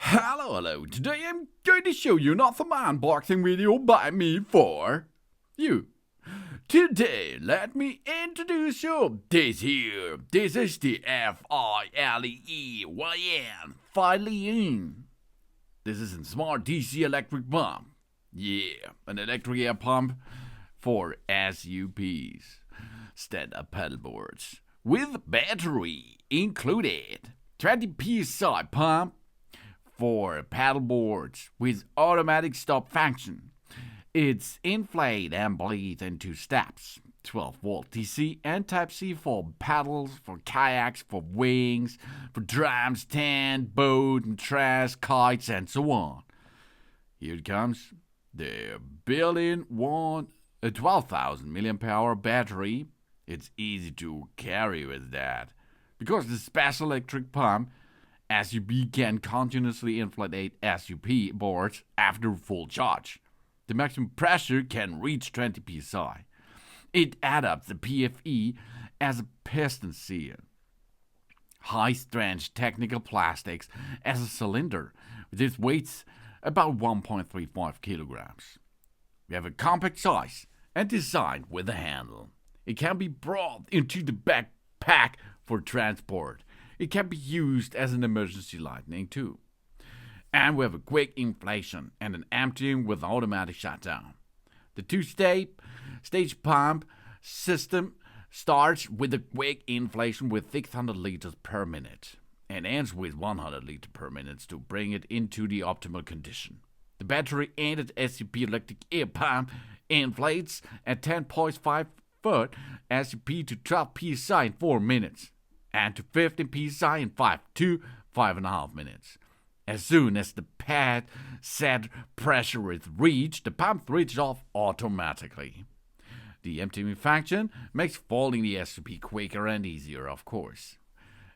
Hello. Today I'm going to show you another unboxing video by me for you. Today, let me introduce you this here. This is the FILEEYN Filean. This is a smart DC electric pump. Yeah, an electric air pump for SUPs, stand-up paddleboards, with battery included. 20 psi pump for paddleboards with automatic stop function. It's inflate and bleed in 2 steps. 12-volt DC and Type-C for paddles, for kayaks, for wings, for drums, tent, boat, and trash, kites, and so on. Here it comes. The built-in 12,000 mAh battery. It's easy to carry with that. Because the special electric pump, SUP can continuously inflate SUP boards after full charge. The maximum pressure can reach 20 psi. It adapts the PFE as a piston seal. High-strength technical plastics as a cylinder. This weighs about 1.35 kilograms. We have a compact size and design with a handle. It can be brought into the backpack for transport. It can be used as an emergency lighting too. And we have a quick inflation and an emptying with automatic shutdown. The two-stage pump system starts with a quick inflation with 600 liters per minute and ends with 100 liters per minute to bring it into the optimal condition. The battery-aided SUP electric air pump inflates at 10.5 foot SUP to 12 psi in 4 minutes and to 15 psi in 5 to 5.5 minutes. As soon as the pad set pressure is reached, the pump switches off automatically. The emptying function makes folding the SUP quicker and easier, of course.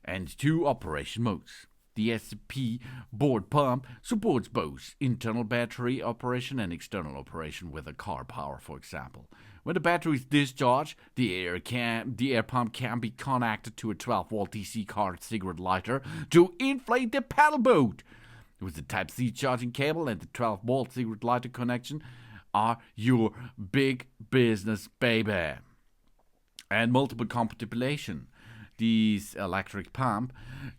And 2 operation modes. The SUP board pump supports both internal battery operation and external operation with a car power, for example. When the battery is discharged, the air pump can be connected to a 12-volt DC car cigarette lighter to inflate the paddle boat. With the Type-C charging cable and the 12-volt cigarette lighter connection are your big business, baby. And multiple compatibilization. This electric pump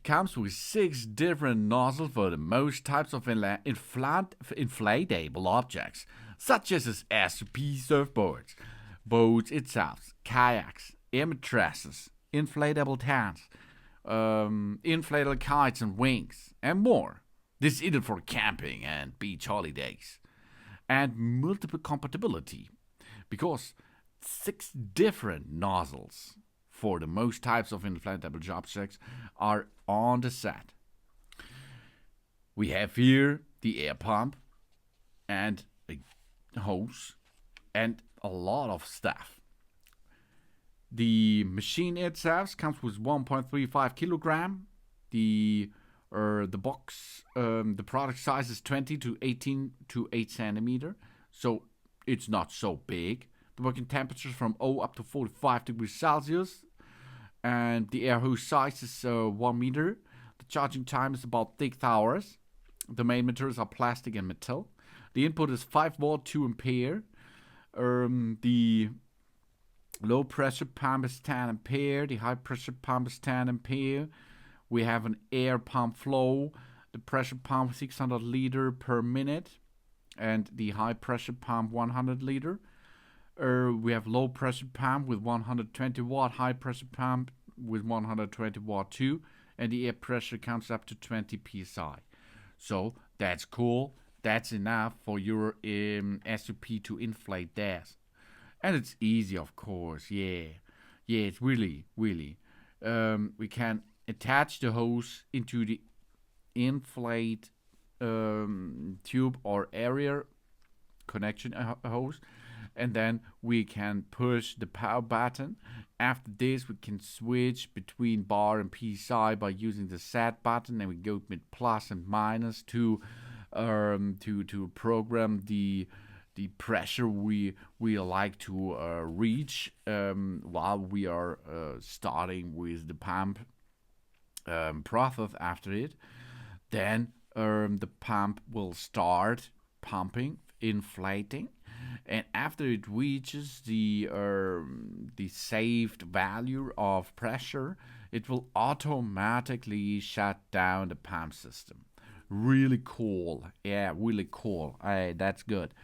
comes with 6 different nozzles for the most types of inflatable objects, such as SUP surfboards, boats itself, kayaks, air mattresses, inflatable tents, inflatable kites and wings, and more. This is either for camping and beach holidays. And multiple compatibility, because 6 different nozzles for the most types of inflatable objects are on the set. We have here the air pump and a hose and a lot of stuff. The machine itself comes with 1.35 kilogram. The box, the product size is 20 to 18 to 8 centimeter, so it's not so big. The working temperature is from 0 up to 45 degrees Celsius. And the air hose size is 1 meter. The charging time is about 6 hours. The main materials are plastic and metal. The input is 5 volt, 2 ampere. The low pressure pump is 10 ampere. The high pressure pump is 10 ampere. We have an air pump flow. The pressure pump 600 liter per minute. And the high pressure pump 100 liter. We have low pressure pump with 120 watt, high pressure pump with 120 watt too, and the air pressure comes up to 20 psi. So that's cool. That's enough for your SUP to inflate that. And it's easy, of course. Yeah, it's really. We can attach the hose into the inflate tube or area connection hose. And then we can push the power button. After this, we can switch between bar and psi by using the set button, and we go with plus and minus to program the pressure we like to reach while we are starting with the pump process after it. Then the pump will start pumping, inflating, and after it reaches the saved value of pressure, it will automatically shut down the pump system. Really cool, yeah, really cool. That's good.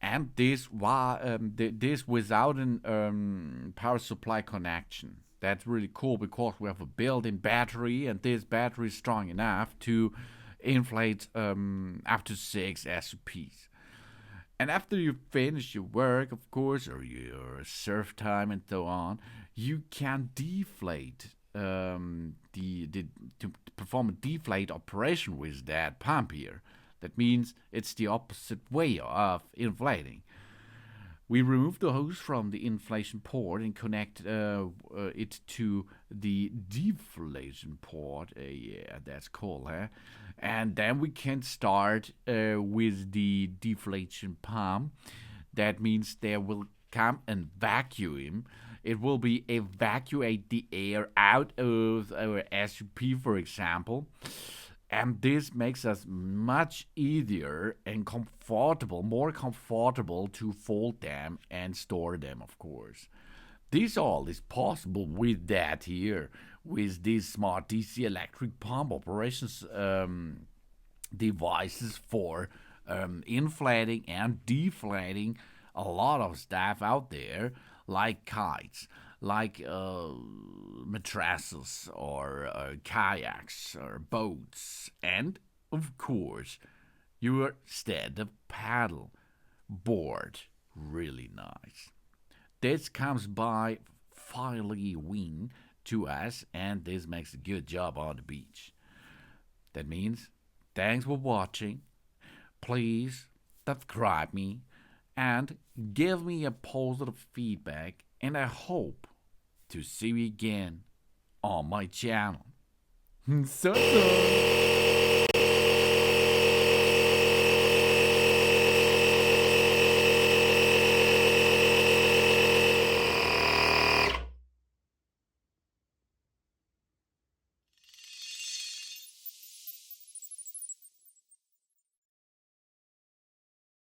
And this without an power supply connection. That's really cool because we have a built-in battery, and this battery is strong enough to inflate up to 6 SUPs. And after you finish your work, of course, or your surf time and so on, you can deflate the to perform a deflate operation with that pump here. That means it's the opposite way of inflating. We remove the hose from the inflation port and connect it to the deflation port. Yeah, that's cool, huh? And then we can start with the deflation pump. That means there will come a vacuum. It will be evacuate the air out of our SUP, for example. And this makes us much easier and comfortable, more comfortable to fold them and store them, of course. This all is possible with that here, with these smart DC electric pump operations devices for inflating and deflating a lot of stuff out there, like kites, like mattresses or kayaks or boats, and of course your stand-up paddle board. Really nice. This comes by Filey Wing to us, and this makes a good job on the beach. That means thanks for watching. Please subscribe me and give me a positive feedback, and I hope to see you again on my channel. So.